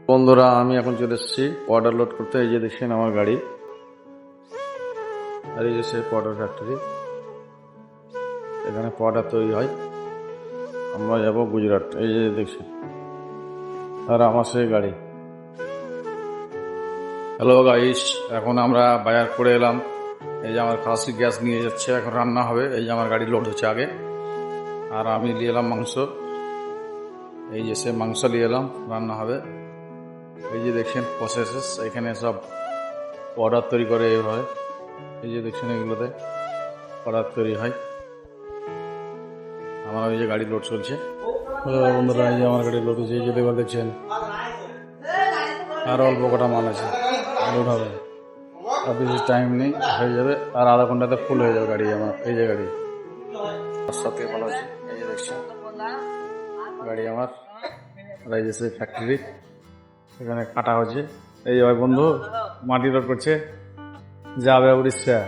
বন্ধুরা, আমি এখন চলে এসেছি পাউডার লোড করতে। এই যে দেখছেন আমার গাড়ি, আর এই যে সেই পাউডার ফ্যাক্টরি। এখানে পাউডার তৈরি হয়। আমরা যাব গুজরাট। এই যে দেখছেন, আর আমার সেই গাড়ি। হ্যালো গাইস, এখন আমরা বাজার করে এলাম। এই যে আমার খাসি গ্যাস নিয়ে যাচ্ছে, এখন রান্না হবে। এই যে আমার গাড়ি লোড হচ্ছে আগে, আর আমি নিয়ে এলাম মাংস। এই যে সে মাংস নিয়ে এলাম, রান্না হবে। এই যে দেখছেন প্রসেসেস, এখানে সব পাউডার তৈরি করে এইভাবে। এই যে দেখছেন এগুলোতে পাউডার তৈরি হয়। আমার ওই যে গাড়ি লোড চলছে। বন্ধুরা, এই যে আমার গাড়ি লোড হচ্ছে। এই যে এবার দেখছেন আর অল্প কটা মাল আছে, লোড হবে। আর বেশি টাইম নেই, হয়ে যাবে। আর আধা ঘন্টাতে ফুল হয়ে যাবে গাড়ি আমার। এই যে গাড়ি সব থেকে ভালো আছে। এই যে দেখছেন গাড়ি আমার। আর এই যে সেই ফ্যাক্টরি, এখানে কাটা হচ্ছে। এই যে ভাই বন্ধু মাটি লোড করছে, যাবে উড়িষ্যা।